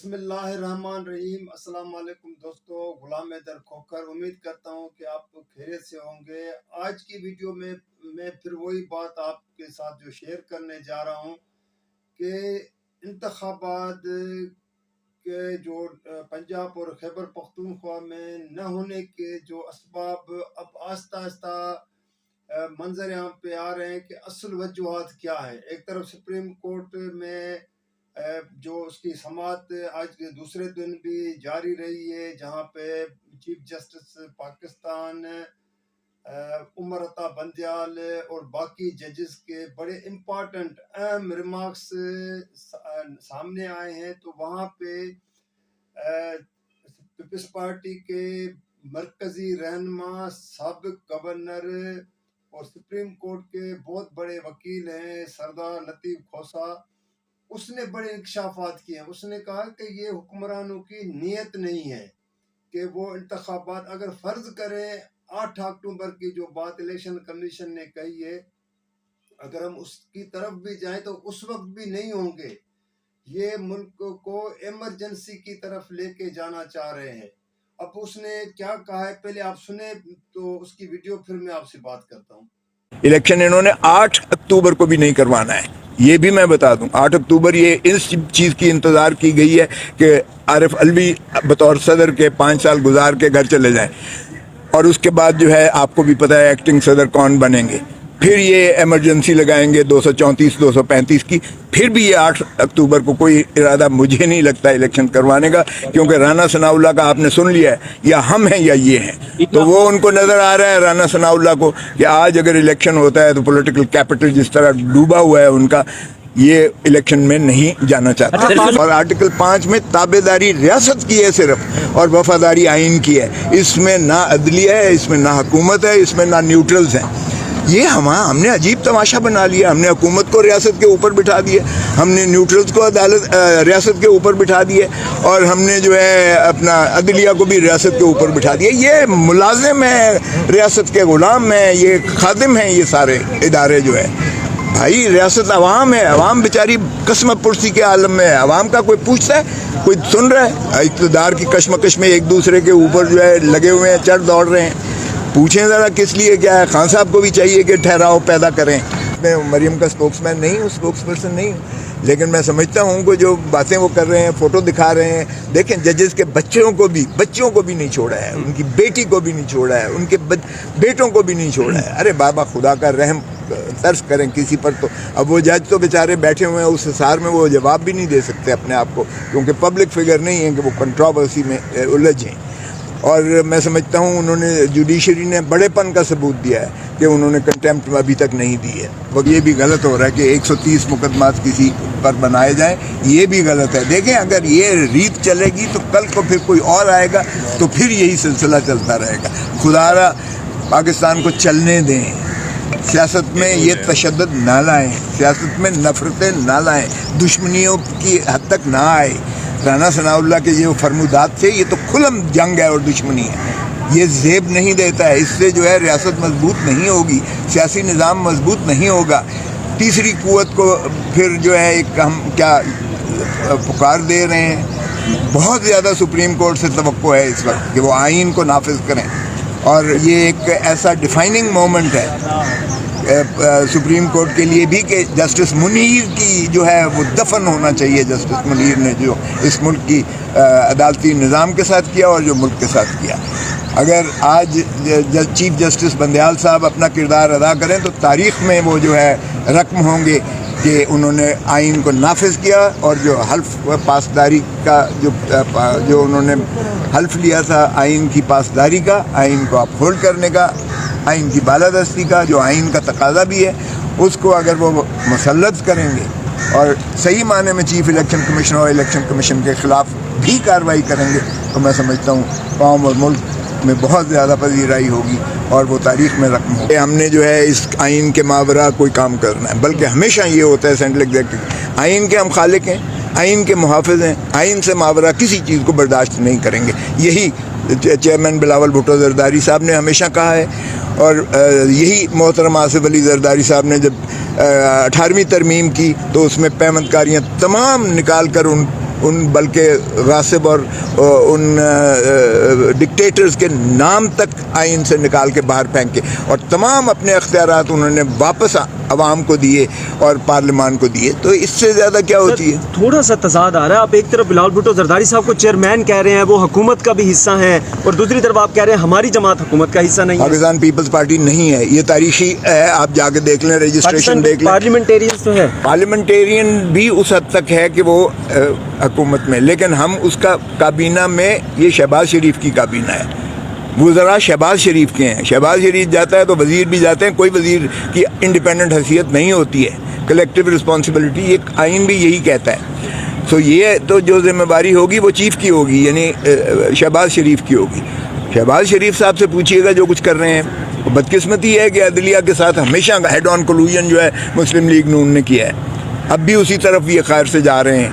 بسم اللہ الرحمن الرحیم۔ السلام علیکم دوستو، غلام حیدر کھوکھر امید کرتا ہوں کہ آپ خیریت سے ہوں گے۔ آج کی ویڈیو میں پھر وہی بات آپ کے ساتھ جو شیئر کرنے جا رہا ہوں کہ انتخابات کے جو پنجاب اور خیبر پختونخوا میں نہ ہونے کے جو اسباب اب آہستہ آہستہ منظر عام پہ آ رہے ہیں کہ اصل وجوہات کیا ہے۔ ایک طرف سپریم کورٹ میں جو اس کی سماعت آج کے دوسرے دن بھی جاری رہی ہے، جہاں پہ چیف جسٹس پاکستان عمر عطا بندیال اور باقی ججز کے بڑے امپارٹنٹ اہم ریمارکس سامنے آئے ہیں، تو وہاں پہ پیپلز پارٹی کے مرکزی رہنما، سابق گورنر اور سپریم کورٹ کے بہت بڑے وکیل ہیں سردار لطیف کھوسہ، اس نے بڑے انکشافات کیے ہیں۔ اس نے کہا کہ یہ حکمرانوں کی نیت نہیں ہے کہ وہ انتخابات اگر فرض کریں 8 اکتوبر کی جو بات الیکشن کمیشن نے کہی ہے، اگر ہم اس کی طرف بھی جائیں تو اس وقت بھی نہیں ہوں گے۔ یہ ملک کو ایمرجنسی کی طرف لے کے جانا چاہ رہے ہیں۔ اب اس نے کیا کہا ہے پہلے آپ سنیں تو اس کی ویڈیو پھر میں آپ سے بات کرتا ہوں۔ الیکشن انہوں نے 8 اکتوبر کو بھی نہیں کروانا ہے، یہ بھی میں بتا دوں۔ 8 اکتوبر یہ اس چیز کی انتظار کی گئی ہے کہ عارف علوی بطور صدر کے 5 سال گزار کے گھر چلے جائیں، اور اس کے بعد جو ہے آپ کو بھی پتہ ہے ایکٹنگ صدر کون بنیں گے۔ پھر یہ ایمرجنسی لگائیں گے 234 235 کی، پھر بھی یہ 8 اکتوبر کو کوئی ارادہ مجھے نہیں لگتا الیکشن کروانے کا، کیونکہ رانا ثناءاللہ کا آپ نے سن لیا ہے، یا ہم ہیں یا یہ ہیں۔ تو وہ ان کو نظر آ رہا ہے رانا ثناءاللہ کو کہ آج اگر الیکشن ہوتا ہے تو پولیٹیکل کیپٹل جس طرح ڈوبا ہوا ہے ان کا، یہ الیکشن میں نہیں جانا چاہتا۔ اور آرٹیکل 5 میں تابعداری ریاست کی ہے صرف، اور وفاداری آئین کی ہے۔ اس میں نہ عدلیہ ہے، اس میں نہ حکومت ہے، اس میں نہ نیوٹرلز ہیں۔ یہ ہم نے عجیب تماشا بنا لیا۔ ہم نے حکومت کو ریاست کے اوپر بٹھا دیا، ہم نے نیوٹرلز کو ریاست کے اوپر بٹھا دیا، اور ہم نے جو ہے اپنا عدلیہ کو بھی ریاست کے اوپر بٹھا دیا۔ یہ ملازم ہیں، ریاست کے غلام ہیں، یہ خادم ہیں، یہ سارے ادارے جو ہے۔ بھائی ریاست عوام ہے، عوام بیچاری قسمت پرسی کے عالم میں ہے۔ عوام کا کوئی پوچھتا ہے؟ کوئی سن رہا ہے؟ اقتدار کی کشمکش میں ایک دوسرے کے اوپر جو ہے لگے ہوئے ہیں، چڑھ دوڑ رہے ہیں۔ پوچھیں ذرا کس لیے کیا ہے؟ خان صاحب کو بھی چاہیے کہ ٹھہراؤ پیدا کریں۔ میں مریم کا اسپوکس مین نہیں ہوں، اسپوکس پرسن نہیں ہوں، لیکن میں سمجھتا ہوں کہ جو باتیں وہ کر رہے ہیں، فوٹو دکھا رہے ہیں، دیکھیں ججز کے بچوں کو بھی نہیں چھوڑا ہے، ان کی بیٹی کو بھی نہیں چھوڑا ہے، ان کے بیٹوں کو بھی نہیں چھوڑا ہے۔ ارے بابا خدا کا رحم ترس کریں کسی پر۔ تو اب وہ جج تو بیچارے بیٹھے ہوئے ہیں اس حصار میں، وہ جواب بھی نہیں دے سکتے اپنے آپ کو، کیونکہ پبلک فگر نہیں ہے کہ وہ کنٹروورسی میں الجھیں۔ اور میں سمجھتا ہوں انہوں نے جوڈیشری نے بڑے پن کا ثبوت دیا ہے کہ انہوں نے کنٹیمپٹ ابھی تک نہیں دی ہے۔ وہ یہ بھی غلط ہو رہا ہے کہ 130 مقدمات کسی پر بنائے جائیں، یہ بھی غلط ہے۔ دیکھیں اگر یہ ریت چلے گی تو کل کو پھر کوئی اور آئے گا تو پھر یہی سلسلہ چلتا رہے گا۔ خدا را پاکستان کو چلنے دیں، سیاست میں یہ تشدد نہ لائیں، سیاست میں نفرتیں نہ لائیں، دشمنیوں کی حد تک نہ آئے۔ رانا ثناءاللہ کے جو فرمودات تھے، یہ تو کھلم جنگ ہے اور دشمنی ہے، یہ زیب نہیں دیتا ہے۔ اس سے جو ہے ریاست مضبوط نہیں ہوگی، سیاسی نظام مضبوط نہیں ہوگا۔ تیسری قوت کو پھر جو ہے ایک ہم کیا پکار دے رہے ہیں، بہت زیادہ سپریم کورٹ سے توقع ہے اس وقت کہ وہ آئین کو نافذ کریں، اور یہ ایک ایسا ڈیفائننگ مومنٹ ہے سپریم کورٹ کے لیے بھی کہ جسٹس منیر کی جو ہے وہ دفن ہونا چاہیے۔ جسٹس منیر نے جو اس ملک کی عدالتی نظام کے ساتھ کیا اور جو ملک کے ساتھ کیا، اگر آج چیف جسٹس بندیال صاحب اپنا کردار ادا کریں تو تاریخ میں وہ جو ہے رقم ہوں گے کہ انہوں نے آئین کو نافذ کیا، اور جو حلف پاسداری کا جو انہوں نے حلف لیا تھا آئین کی پاسداری کا، آئین کو اپ ہولڈ کرنے کا، آئین کی بالادستی کا، جو آئین کا تقاضا بھی ہے، اس کو اگر وہ مسلط کریں گے اور صحیح معنی میں چیف الیکشن کمیشن اور الیکشن کمیشن کے خلاف بھی کارروائی کریں گے، تو میں سمجھتا ہوں قوم اور ملک میں بہت زیادہ پذیرائی ہوگی اور وہ تاریخ میں رقم ہوگی۔ ہم نے جو ہے اس آئین کے ماورا کوئی کام کرنا ہے، بلکہ ہمیشہ یہ ہوتا ہے سینٹرل ایگزیکٹو آئین کے ہم خالق ہیں، آئین کے محافظ ہیں، آئین سے ماورا کسی چیز کو برداشت نہیں کریں گے۔ یہی چیئرمین بلاول بھٹو زرداری صاحب نے ہمیشہ کہا ہے، اور یہی محترم آصف علی زرداری صاحب نے جب 18ویں ترمیم کی تو اس میں پیمند کاریاں تمام نکال کر ان بلکہ غاصب اور ان ڈکٹیٹرز کے نام تک آئین سے نکال کے باہر پھینکے اور تمام اپنے اختیارات انہوں نے واپس عوام کو دیے اور پارلیمان کو دیے. تو اس سے زیادہ کیا ہوتی ہے؟ تھوڑا سا تضاد آ رہا ہے. آپ ایک طرف بلال بھٹو زرداری صاحب کو چیئرمین کہہ رہے ہیں, وہ حکومت کا بھی حصہ ہیں, اور دوسری طرف آپ کہہ رہے ہیں ہماری جماعت حکومت کا حصہ نہیں ہے. پاکستان پیپلز پارٹی نہیں ہے, یہ تاریخی ہے, آپ جا کے دیکھ لیں, رجسٹریشن دیکھ لیں. پارلیمنٹیرین تو ہے, پارلیمنٹیرین بھی اس حد تک ہے کہ وہ حکومت میں, لیکن ہم اس کا کابینہ میں, یہ شہباز شریف کی کابینہ ہے, وزراء شہباز شریف کے ہیں. شہباز شریف جاتا ہے تو وزیر بھی جاتے ہیں. کوئی وزیر کی انڈیپینڈنٹ حیثیت نہیں ہوتی ہے, کلیکٹیو رسپانسبلٹی, ایک آئین بھی یہی کہتا ہے. سو یہ تو جو ذمہ داری ہوگی وہ چیف کی ہوگی, یعنی شہباز شریف کی ہوگی. شہباز شریف صاحب سے پوچھیے گا جو کچھ کر رہے ہیں. بدقسمتی ہے کہ عدلیہ کے ساتھ ہمیشہ ہیڈ آن کولوژن جو ہے مسلم لیگ نون نے کیا ہے, اب بھی اسی طرف یہ خیر سے جا رہے ہیں.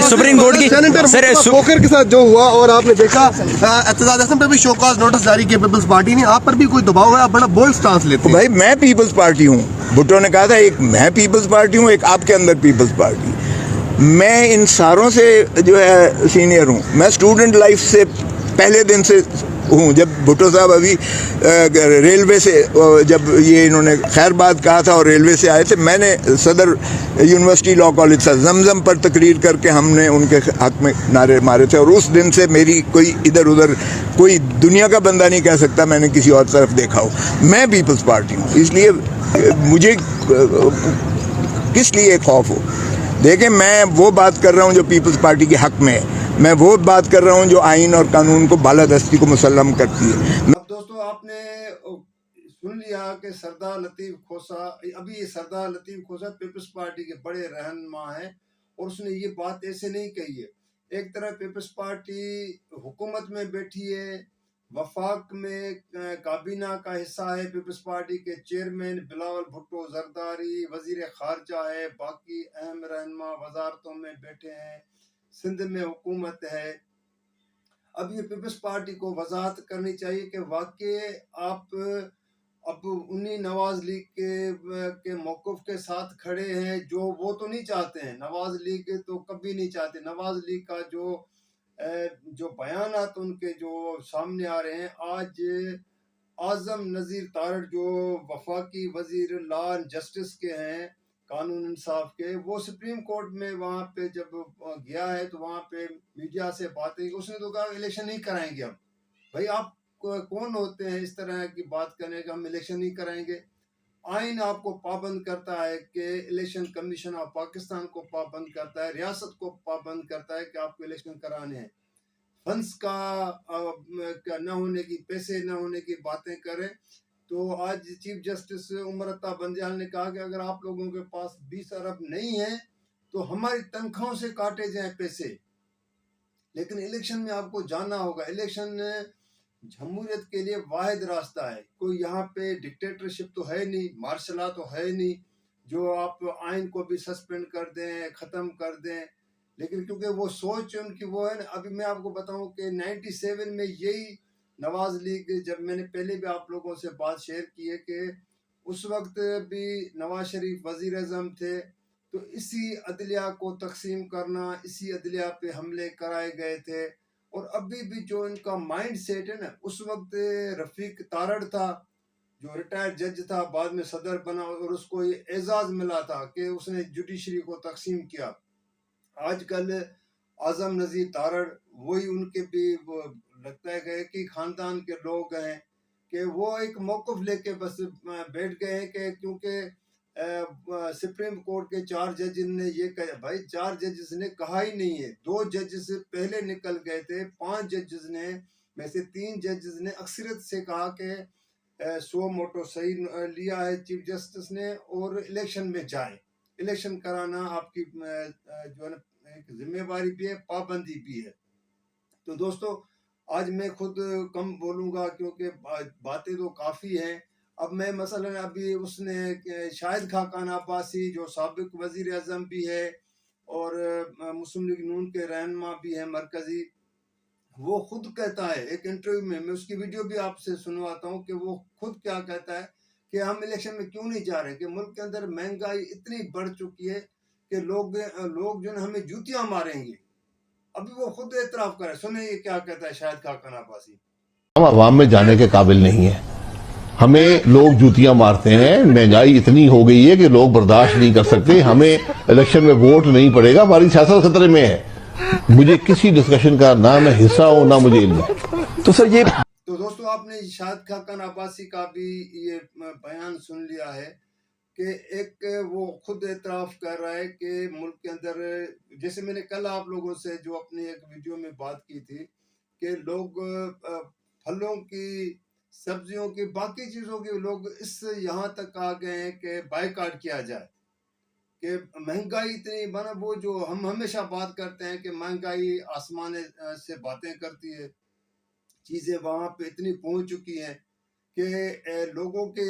سپریم کورٹ کی سینیٹر کوکر کے ساتھ جو ہوا, اور آپ نے دیکھا اعتزاز احسن پہ بھی شو کاز نوٹس جاری کیا پیپلز پارٹی نے, آپ پر بھی کوئی دباؤ ہے, آپ بڑا بولڈ سٹانس لیتے ہیں. بھائی میں پیپلز پارٹی ہوں, بھٹو نے کہا تھا ایک میں پیپلز پارٹی ہوں, ایک آپ کے اندر پیپلز پارٹی. میں ان ساروں سے جو ہے سینئر ہوں. میں اسٹوڈنٹ لائف سے پہلے دن سے ہوں, جب بھٹو صاحب ابھی ریلوے سے, جب یہ انہوں نے خیر بات کہا تھا اور ریلوے سے آئے تھے, میں نے صدر یونیورسٹی لاء کالج سے زمزم پر تقریر کر کے ہم نے ان کے حق میں نعرے مارے تھے, اور اس دن سے میری کوئی ادھر ادھر کوئی دنیا کا بندہ نہیں کہہ سکتا میں نے کسی اور طرف دیکھا ہو. میں پیپلز پارٹی ہوں, اس لیے مجھے کس لیے خوف ہو. دیکھیں میں وہ بات کر رہا ہوں جو پیپلز پارٹی کے حق میں ہے, میں وہ بات کر رہا ہوں جو آئین اور قانون کو بالادستی کو مسلم کرتی ہے. اب دوستو آپ نے سن لیا کہ سردار لطیف کھوسہ, ابھی یہ سردار لطیف کھوسہ پیپلز پارٹی کے بڑے رہنما ہیں, اور اس نے یہ بات ایسے نہیں کہی ہے. ایک طرح پیپلز پارٹی حکومت میں بیٹھی ہے, وفاق میں کابینہ کا حصہ ہے, پیپلز پارٹی کے چیئرمین بلاول بھٹو زرداری وزیر خارجہ ہے, باقی اہم رہنما وزارتوں میں بیٹھے ہیں, سندھ میں حکومت ہے. اب یہ پیپلز پارٹی کو وضاحت کرنی چاہیے کہ واقع آپ اب انہی نواز لیگ کے موقف کے ساتھ کھڑے ہیں جو وہ تو نہیں چاہتے ہیں. نواز لیگ تو کبھی نہیں چاہتے. نواز لیگ کا جو بیانات ان کے جو سامنے آ رہے ہیں, آج اعظم نذیر تارڑ جو وفاقی وزیر لا اینڈ جسٹس کے ہیں, قانون انصاف کے, وہ سپریم کورٹ میں وہاں پہ جب گیا ہے تو وہاں پہ میڈیا سے باتیں, اس نے تو کہا الیکشن نہیں کرائیں گے. اب بھائی آپ کون ہوتے ہیں اس طرح کی بات کرنے کہ ہم الیکشن نہیں کرائیں گے؟ آئین آپ کو پابند کرتا ہے کہ الیکشن کمیشن آف پاکستان کو پابند کرتا ہے, ریاست کو پابند کرتا ہے کہ آپ کو الیکشن کرانے ہیں. فنڈز کا نہ ہونے کی, پیسے نہ ہونے کی باتیں کریں. تو آج چیف جسٹس عمر عطا بندیال نے کہا کہ اگر آپ لوگوں کے پاس 20 ارب نہیں ہیں تو ہماری تنخواہوں سے کاٹے جائیں پیسے, لیکن الیکشن میں آپ کو جانا ہوگا. الیکشن جمہوریت کے لیے واحد راستہ ہے. کوئی یہاں پہ ڈکٹیٹرشپ تو ہے نہیں, مارشل لا تو ہے نہیں جو آپ آئین کو بھی سسپینڈ کر دیں, ختم کر دیں. لیکن کیونکہ وہ سوچ ان کی وہ ہے نا. ابھی میں آپ کو بتاؤں کہ 97 میں یہی نواز لیگ, جب میں نے پہلے بھی آپ لوگوں سے بات شیئر کی ہے کہ اس وقت بھی نواز شریف وزیر اعظم تھے, تو اسی عدلیہ کو تقسیم کرنا, اسی عدلیہ پہ حملے کرائے گئے تھے. اور ابھی بھی جو ان کا مائنڈ سیٹ ہے نا, اس وقت رفیق تارڑ تھا جو ریٹائرڈ جج تھا, بعد میں صدر بنا, اور اس کو یہ اعزاز ملا تھا کہ اس نے جوڈیشری کو تقسیم کیا. آج کل اعظم نذیر تارڑ وہی ان کے بھی وہ لگتا ہے کہ خاندان کے لوگ ہیں کہ وہ ایک موقف لے کے بس بیٹھ گئے ہیں کہ کیونکہ سپریم کورٹ کے 4 جج نے یہ کہا. بھائی 4 ججز نے کہا ہی نہیں ہے, 2 ججز پہلے نکل گئے تھے, 5 ججز نے میں سے 3 ججز نے اکثریت سے کہا کہ سو موٹو صحیح لیا ہے چیف جسٹس نے, اور الیکشن میں جائیں. الیکشن کرانا آپ کی جو ہے نا ایک ذمہ داری بھی ہے, پابندی بھی ہے. تو دوستو آج میں خود کم بولوں گا کیونکہ باتیں تو کافی ہیں. اب میں مثلا ابھی اس نے شاہد خاقان عباسی جو سابق وزیر اعظم بھی ہے اور مسلم لیگ نون کے رہنما بھی ہیں مرکزی, وہ خود کہتا ہے ایک انٹرویو میں اس کی ویڈیو بھی آپ سے سنواتا ہوں کہ وہ خود کیا کہتا ہے کہ ہم الیکشن میں کیوں نہیں جا رہے, کہ ملک کے اندر مہنگائی اتنی بڑھ چکی ہے کہ لوگ جو ہے ہمیں جوتیاں ماریں گے. ابھی وہ خود اعتراف کرے. سنیں یہ کیا کہتا ہے شاہد خاقان عباسی. ہم عوام میں جانے کے قابل نہیں ہیں. ہمیں لوگ جوتیاں مارتے ہیں. مہنگائی اتنی ہو گئی ہے کہ لوگ برداشت نہیں کر سکتے. ہمیں الیکشن میں ووٹ نہیں پڑے گا. ہماری سیاست خطرے میں ہے. مجھے کسی ڈسکشن کا نہ میں حصہ ہوں نہ مجھے علم ہے. تو سر یہ تو دوستو آپ نے شاہد خاقان عباسی کا بھی یہ بیان سن لیا ہے کہ ایک وہ خود اعتراف کر رہا ہے کہ ملک کے اندر، جیسے میں نے کل آپ لوگوں سے جو اپنی ایک ویڈیو میں بات کی تھی کہ لوگ پھلوں کی، سبزیوں کی، باقی چیزوں کی لوگ اس یہاں تک آ گئے ہیں کہ بائیکاٹ کیا جائے کہ مہنگائی اتنی بنا. وہ جو ہم ہمیشہ بات کرتے ہیں کہ مہنگائی آسمان سے باتیں کرتی ہے، چیزیں وہاں پہ اتنی پہنچ چکی ہیں کہ لوگوں کے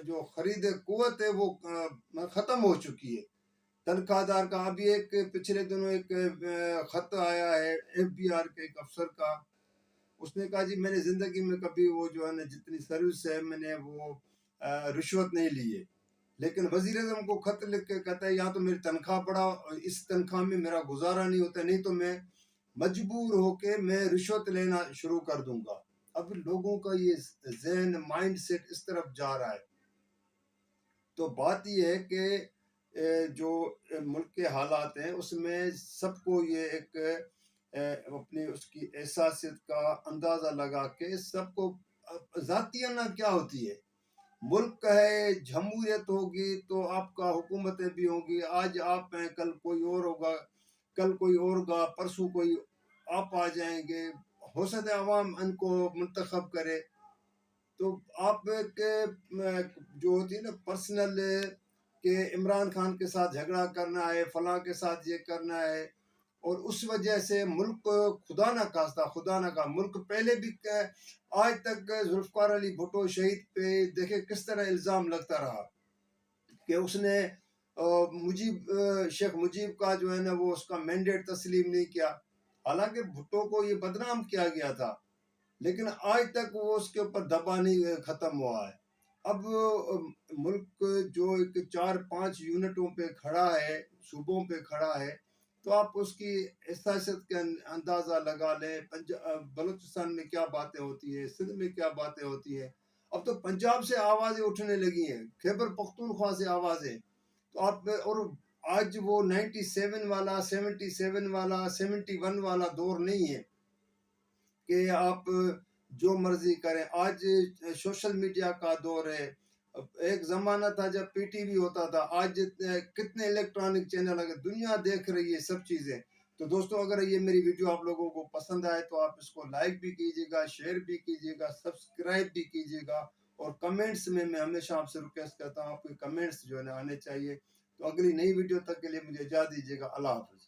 جو خرید قوت ہے وہ ختم ہو چکی ہے. تنخواہ دار کا ابھی ایک پچھلے دنوں ایک خط آیا ہے FBR کے ایک افسر کا. اس نے کہا جی میں نے زندگی میں کبھی وہ جو ہے نا جتنی سروس ہے میں نے وہ رشوت نہیں لی ہے، لیکن وزیر اعظم کو خط لکھ کے کہتا ہے یا تو میری تنخواہ بڑھاؤ، اس تنخواہ میں میرا گزارا نہیں ہوتا، نہیں تو میں مجبور ہو کے میں رشوت لینا شروع کر دوں گا. اب لوگوں کا یہ ذہن مائنڈ سیٹ اس طرف جا رہا ہے. تو بات یہ ہے کہ جو ملک کے حالات ہیں اس میں سب کو یہ ایک اپنی اس کی احساسیت کا اندازہ لگا کے سب کو ذاتیانہ کیا ہوتی ہے. ملک ہے، جمہوریت ہوگی تو آپ کا حکومتیں بھی ہوں گی. آج آپ ہیں، کل کوئی اور ہوگا، کل کوئی اور ہوگا، پرسوں کوئی آپ آ جائیں گے. ہو سکتا ہے عوام ان کو منتخب کرے. تو آپ کے جو ہوتی ہے نا پرسنل کہ عمران خان کے ساتھ جھگڑا کرنا ہے، فلاں کے ساتھ یہ کرنا ہے، اور اس وجہ سے ملک خدا نہ خواستہ ملک پہلے بھی آج تک ذوالفقار علی بھٹو شہید پہ دیکھے کس طرح الزام لگتا رہا کہ اس نے شیخ مجیب کا جو ہے نا وہ اس کا مینڈیٹ تسلیم نہیں کیا. حالانکہ بھٹو کو یہ بدنام کیا گیا تھا لیکن آج تک وہ اس کے اوپر دبا نہیں ختم ہوا ہے. اب ملک جو ایک 4-5 یونٹوں پہ کھڑا ہے، صوبوں پہ کھڑا ہے، تو آپ اس کی حساسیت کا اندازہ لگا لیں. بلوچستان میں کیا باتیں ہوتی ہے، سندھ میں کیا باتیں ہوتی ہے. اب تو پنجاب سے آوازیں اٹھنے لگی ہیں، خیبر پختونخوا سے آوازیں. تو آپ اور آج وہ 97 والا 77 والا 71 والا دور نہیں ہے کہ آپ جو مرضی کریں. آج سوشل میڈیا کا دور ہے. ایک زمانہ تھا جب PTV ہوتا تھا، آج کتنے الیکٹرانک چینل، اگر دنیا دیکھ رہی ہے سب چیزیں. تو دوستو اگر یہ میری ویڈیو آپ لوگوں کو پسند آئے تو آپ اس کو لائک بھی کیجیے گا، شیئر بھی کیجیے گا، سبسکرائب بھی کیجیے گا، اور کمنٹس میں ہمیشہ آپ سے ریکویسٹ کرتا ہوں آپ کے کمنٹس جو ہے نا آنے چاہیے. تو اگلی نئی ویڈیو تک کے لیے مجھے اجازت دیجیے گا. اللہ حافظ.